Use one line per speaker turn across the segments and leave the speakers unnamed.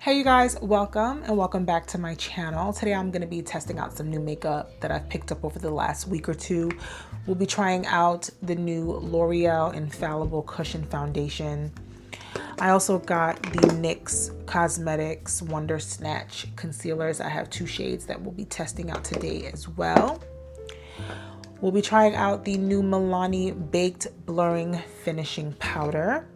Hey you guys, welcome and welcome back to my channel. Today I'm going to be testing out some new makeup that I've picked up over the last week or two. We'll be trying out the new L'Oreal Infallible Cushion Foundation. I also got the NYX Cosmetics Wonder Snatch concealers. I have two shades that we'll be testing out today as well. We'll be trying out the new Milani Baked Blurring Finishing Powder.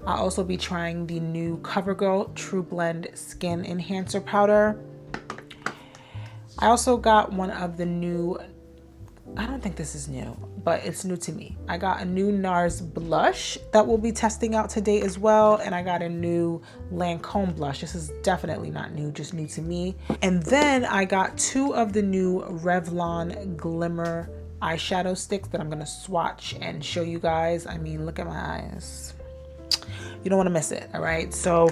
I'll also be trying the new CoverGirl True Blend Skin Enhancer Powder. I also got one of the new, I don't think this is new, but it's new to me. I got a new NARS blush that we'll be testing out today as well. And I got a new Lancôme blush. This is definitely not new, just new to me. And then I got two of the new Revlon Glimmer eyeshadow sticks that I'm gonna swatch and show you guys. I mean, look at my eyes. You don't want to miss it, all right? So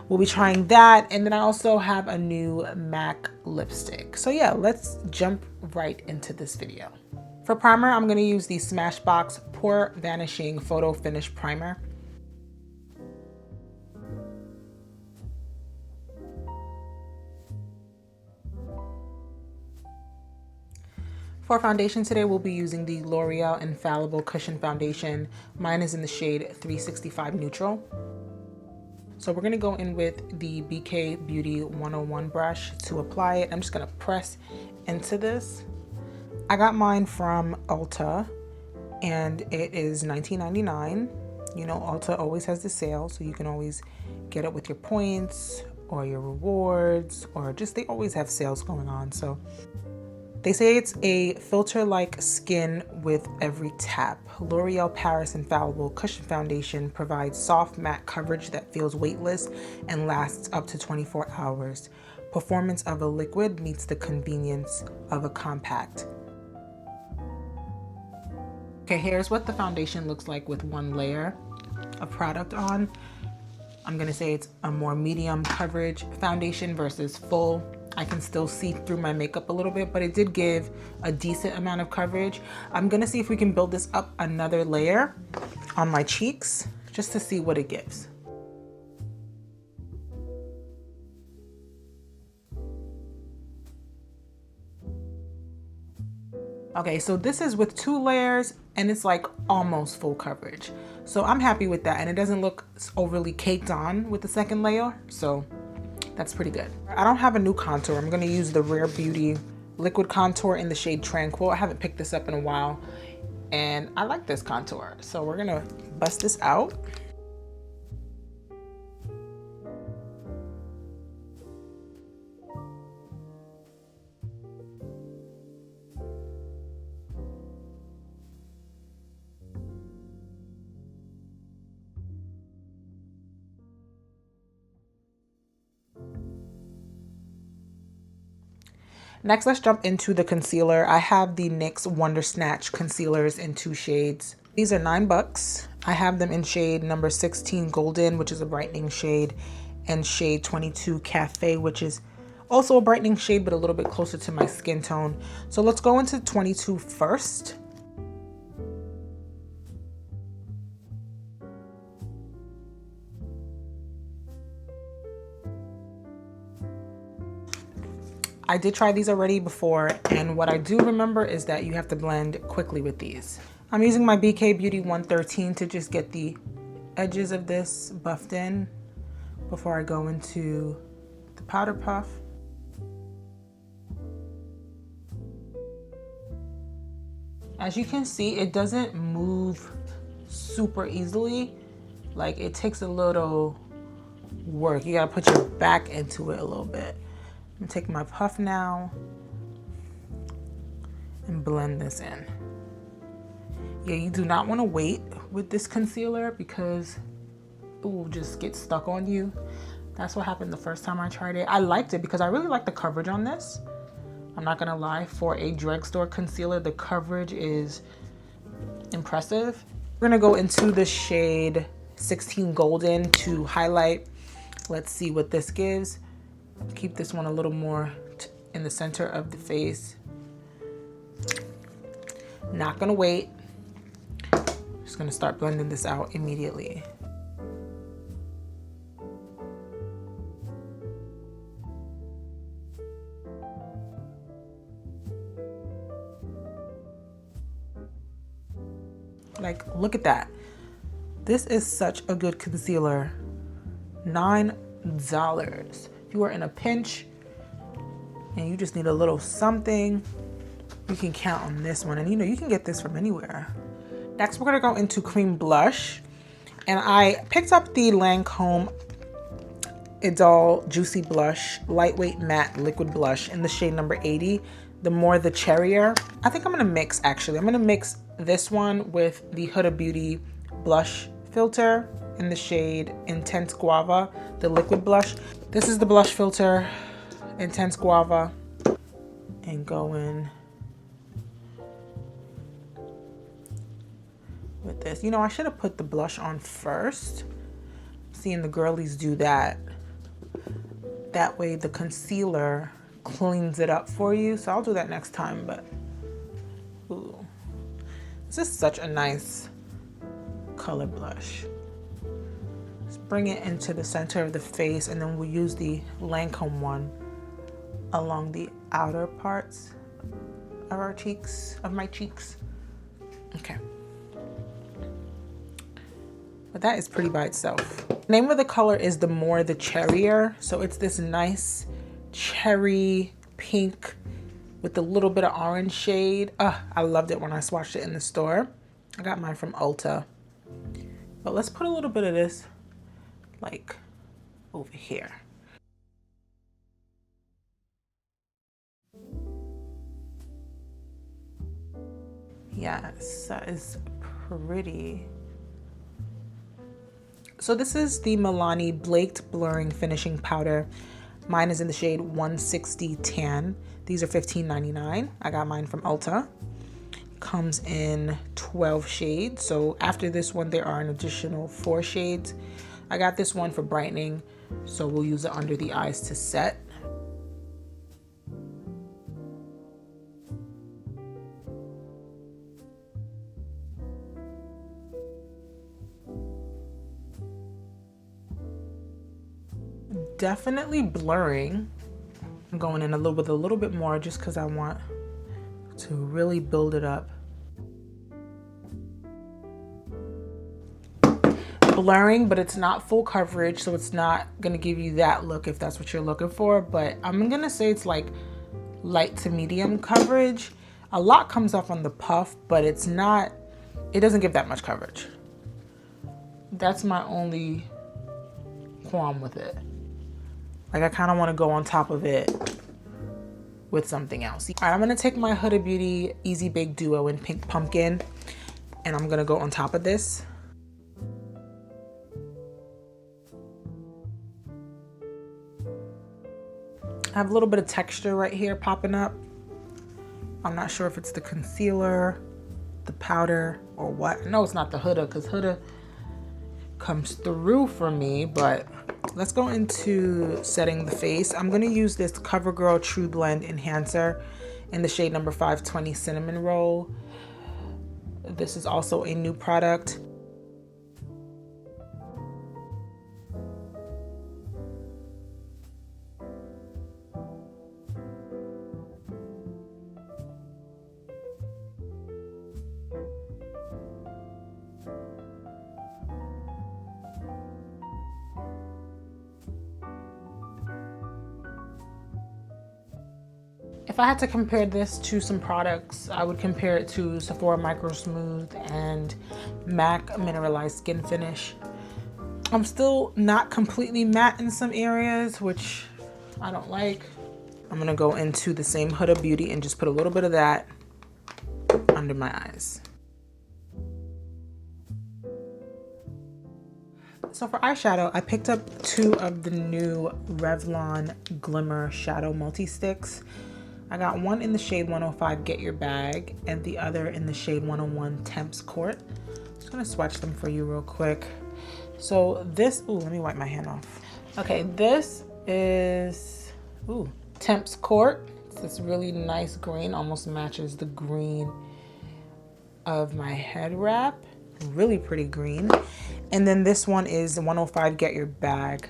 we'll be trying that. And then I also have a new MAC lipstick. So yeah, let's jump right into this video. For primer, I'm going to use the Smashbox Pore Vanishing Photo Finish Primer. For foundation today, we'll be using the L'Oreal Infallible Cushion Foundation. Mine is in the shade 365 Neutral. So we're gonna go in with the BK Beauty 101 brush to apply it. I'm just gonna press into this. I got mine from Ulta and it is $19.99. You know, Ulta always has the sale, so you can always get it with your points or your rewards, or just they always have sales going on. So they say it's a filter-like skin with every tap. L'Oreal Paris Infallible Cushion Foundation provides soft matte coverage that feels weightless and lasts up to 24 hours. Performance of a liquid meets the convenience of a compact. Okay, here's what the foundation looks like with one layer of product on. I'm gonna say it's a more medium coverage foundation versus full. I can still see through my makeup a little bit, but it did give a decent amount of coverage. I'm gonna see if we can build this up another layer on my cheeks just to see what it gives. Okay, so this is with two layers and it's like almost full coverage. So I'm happy with that, and it doesn't look overly caked on with the second layer, so that's pretty good. I don't have a new contour. I'm gonna use the Rare Beauty liquid contour in the shade Tranquil. I haven't picked this up in a while and I like this contour. So we're gonna bust this out. Next, let's jump into the concealer. I have the NYX Wonder Snatch concealers in two shades. These are $9. I have them in shade number 16 Golden, which is a brightening shade, and shade 22 Cafe, which is also a brightening shade, but a little bit closer to my skin tone. So let's go into 22 first. I did try these already before, and what I do remember is that you have to blend quickly with these. I'm using my BK Beauty 113 to just get the edges of this buffed in before I go into the powder puff. As you can see, it doesn't move super easily. Like, it takes a little work. You gotta put your back into it a little bit. I'm gonna take my puff now and blend this in. Yeah, you do not want to wait with this concealer because it will just get stuck on you. That's what happened the first time I tried it. I liked it because I really like the coverage on this. I'm not gonna lie, for a drugstore concealer, the coverage is impressive. We're gonna go into the shade 16 Golden to highlight. Let's see what this gives. Keep this one a little more in the center of the face. Not gonna wait. Just gonna start blending this out immediately. Like, look at that. This is such a good concealer. $9. If you are in a pinch and you just need a little something, you can count on this one. And you know, you can get this from anywhere. Next, we're gonna go into cream blush. And I picked up the Lancôme Idôle Juicy Blush, Lightweight Matte Liquid Blush in the shade number 80, the Cherrier. I think I'm gonna mix, actually. I'm gonna mix this one with the Huda Beauty blush filter in the shade Intense Guava, the liquid blush. This is the blush filter, Intense Guava, and go in with this. You know, I should have put the blush on first. Seeing the girlies do that. That way the concealer cleans it up for you. So I'll do that next time, but ooh. This is such a nice color blush. Just bring it into the center of the face, and then we'll use the Lancôme one along the outer parts of our cheeks, of my cheeks. Okay. But that is pretty by itself. The name of the color is the Cherrier. So it's this nice cherry pink with a little bit of orange shade. I loved it when I swatched it in the store. I got mine from Ulta. But let's put a little bit of this like over here. Yes, that is pretty. So this is the Milani Blaked Blurring Finishing Powder. Mine is in the shade 160 Tan. These are $15.99. I got mine from Ulta. Comes in 12 shades. So after this one, there are an additional 4 shades. I got this one for brightening, so we'll use it under the eyes to set. Definitely blurring. I'm going in a little bit more just because I want to really build it up. Blurring, but it's not full coverage, so it's not gonna give you that look if that's what you're looking for. But I'm gonna say it's like light to medium coverage. A lot comes off on the puff, but it's not, it doesn't give that much coverage. That's my only qualm with it. Like, I kind of want to go on top of it with something else. All right, I'm going to take my Huda Beauty Easy Bake Duo in Pink Pumpkin, and I'm going to go on top of this. I have a little bit of texture right here popping up. I'm not sure if it's the concealer, the powder, or what. No, it's not the Huda, because Huda comes through for me, but let's go into setting the face. I'm gonna use this CoverGirl True Blend Enhancer in the shade number 520 Cinnamon Roll. This is also a new product. If I had to compare this to some products, I would compare it to Sephora Micro Smooth and MAC Mineralized Skin Finish. I'm still not completely matte in some areas, which I don't like. I'm gonna go into the same Huda Beauty and just put a little bit of that under my eyes. So for eyeshadow, I picked up 2 of the new Revlon Glimmer Shadow Multi-Sticks. I got one in the shade 105 Get Your Bag and the other in the shade 101 Temps Court. I'm just gonna swatch them for you real quick. So this, ooh, let me wipe my hand off. Okay, this is, ooh, Temps Court. It's this really nice green, almost matches the green of my head wrap. Really pretty green. And then this one is 105 Get Your Bag.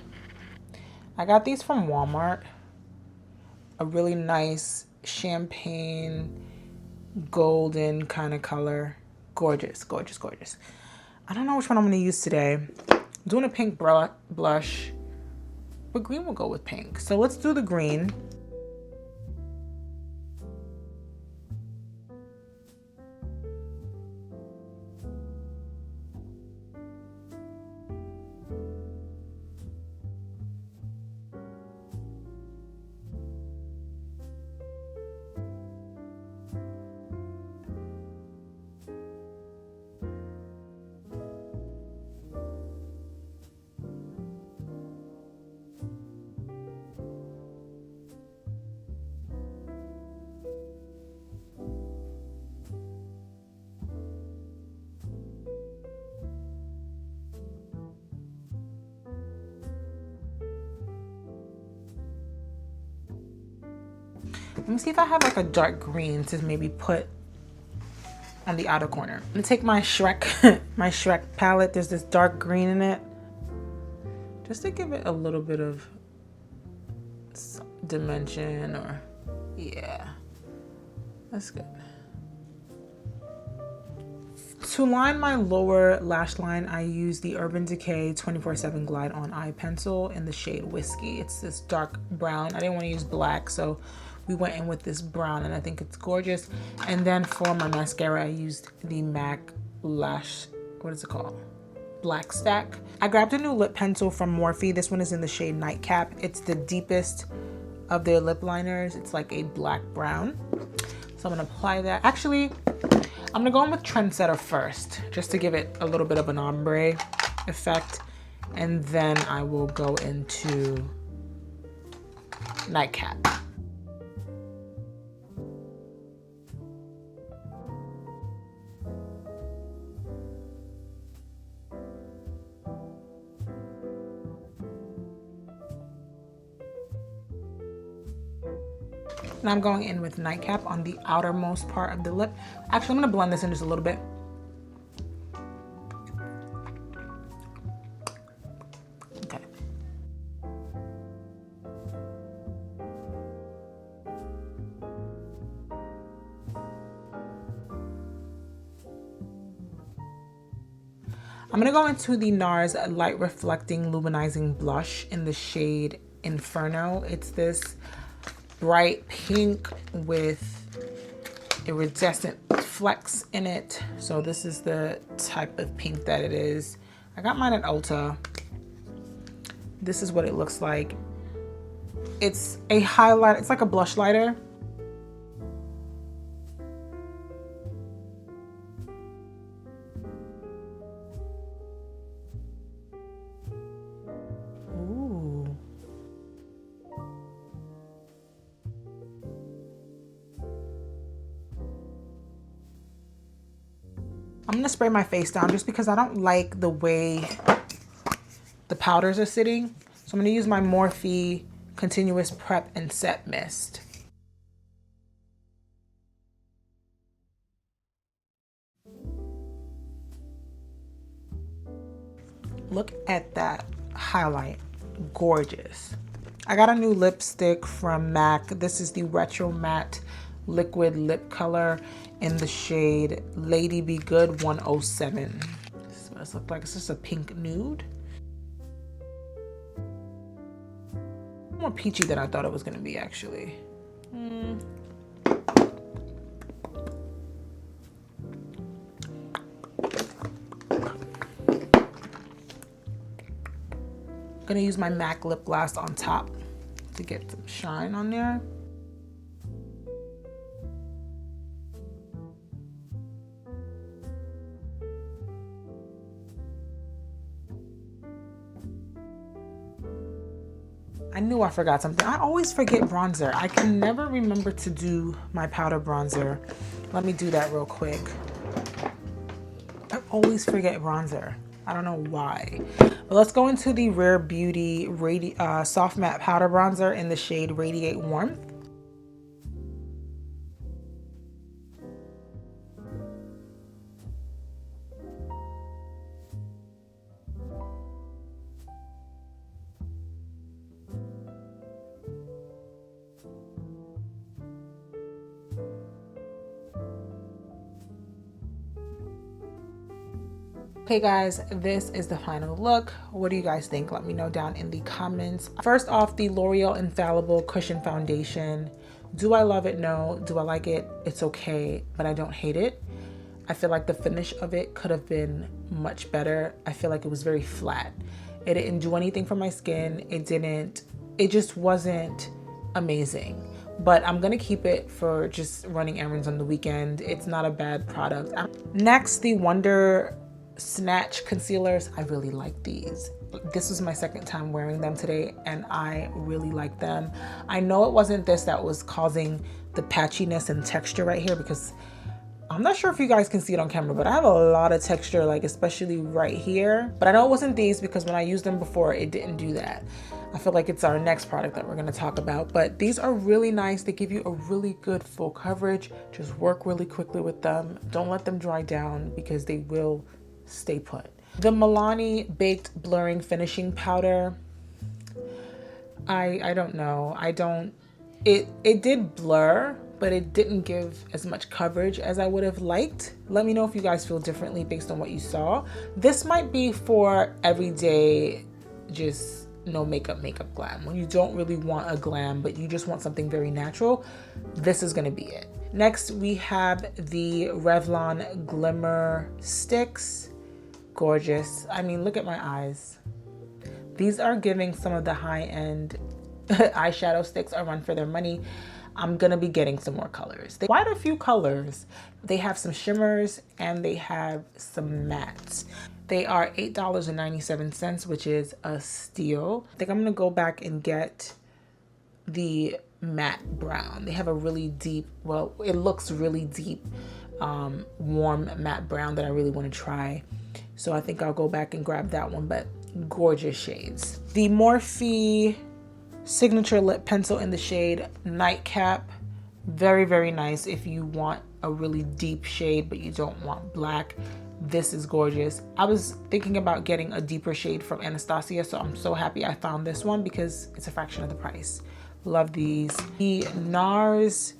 I got these from Walmart. A really nice champagne golden kind of color, Gorgeous, gorgeous, gorgeous. I don't know which one I'm going to use today. I'm doing a pink blush, but green will go with pink. So let's do the green. Let me see if I have like a dark green to maybe put on the outer corner. I'm gonna take my Shrek, my Shrek palette. There's this dark green in it, just to give it a little bit of dimension, or yeah, that's good. To line my lower lash line, I use the Urban Decay 24/7 Glide On Eye Pencil in the shade Whiskey. It's this dark brown. I didn't want to use black, so we went in with this brown, and I think it's gorgeous. And then for my mascara, I used the MAC Lash, what is it called? Black Stack. I grabbed a new lip pencil from Morphe. This one is in the shade Nightcap. It's the deepest of their lip liners. It's like a black brown. So I'm gonna apply that. Actually, I'm gonna go in with Trendsetter first, just to give it a little bit of an ombre effect. And then I will go into Nightcap. Now I'm going in with Nightcap on the outermost part of the lip. Actually, I'm gonna blend this in just a little bit. Okay. I'm gonna go into the NARS Light Reflecting Luminizing Blush in the shade Inferno. It's this bright pink with iridescent flecks in it. So this is the type of pink that it is. I got mine at Ulta. This is what it looks like. It's a highlight, it's like a blush lighter. I'm gonna spray my face down just because I don't like the way the powders are sitting. So I'm gonna use my Morphe Continuous Prep and Set Mist. Look at that highlight, gorgeous. I got a new lipstick from MAC. This is the Retro Matte Liquid Lip Color in the shade Lady Be Good 107. This is what it looks like. It's just a pink nude. More peachy than I thought it was gonna be, actually. Gonna use my MAC lip gloss on top to get some shine on there. I knew I forgot something. I always forget bronzer. I can never remember to do my powder bronzer. Let me do that real quick. I always forget bronzer. I don't know why. But let's go into the Rare Beauty Soft Matte Powder Bronzer in the shade Radiate Warmth. Okay guys, this is the final look. What do you guys think? Let me know down in the comments. First off, the L'Oreal Infallible Cushion Foundation. Do I love it? No. Do I like it? It's okay, but I don't hate it. I feel like the finish of it could have been much better. I feel like it was very flat. It didn't do anything for my skin. It just wasn't amazing. But I'm gonna keep it for just running errands on the weekend. It's not a bad product. Next, the Wonder Snatch concealers. I really like these. This was my second time wearing them today and I really like them. I know it wasn't this that was causing the patchiness and texture right here, because I'm not sure if you guys can see it on camera, but I have a lot of texture, like especially right here. But I know it wasn't these because when I used them before, it didn't do that. I feel like it's our next product that we're gonna talk about, but these are really nice. They give you a really good full coverage. Just work really quickly with them. Don't let them dry down because they will stay put. The Milani Baked Blurring Finishing Powder. I don't know. It did blur, but it didn't give as much coverage as I would have liked. Let me know if you guys feel differently based on what you saw. This might be for everyday, just no makeup glam. When you don't really want a glam, but you just want something very natural, this is gonna be it. Next, we have the Revlon Glimmer Sticks. Gorgeous. I mean, look at my eyes. These are giving some of the high-end eyeshadow sticks a run for their money. I'm gonna be getting some more colors. Quite a few colors. They have some shimmers and they have some mattes. They are $8.97, which is a steal. I think I'm gonna go back and get the matte brown. They have a really deep, well, it looks really deep, warm matte brown that I really wanna try. So I think I'll go back and grab that one, but gorgeous shades. The Morphe Signature Lip Pencil in the shade Nightcap. Very, very nice if you want a really deep shade, but you don't want black. This is gorgeous. I was thinking about getting a deeper shade from Anastasia, so I'm so happy I found this one because it's a fraction of the price. Love these. The NARS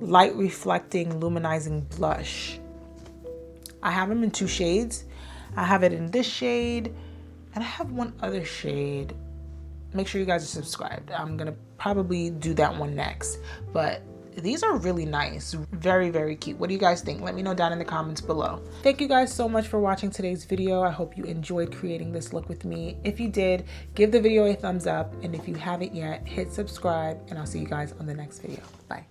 Light Reflecting Luminizing Blush. I have them in two shades. I have it in this shade and I have one other shade. Make sure you guys are subscribed. I'm gonna probably do that one next, but these are really nice. Very, very cute. What do you guys think? Let me know down in the comments below. Thank you guys so much for watching today's video. I hope you enjoyed creating this look with me. If you did, give the video a thumbs up. And if you haven't yet, hit subscribe and I'll see you guys on the next video. Bye.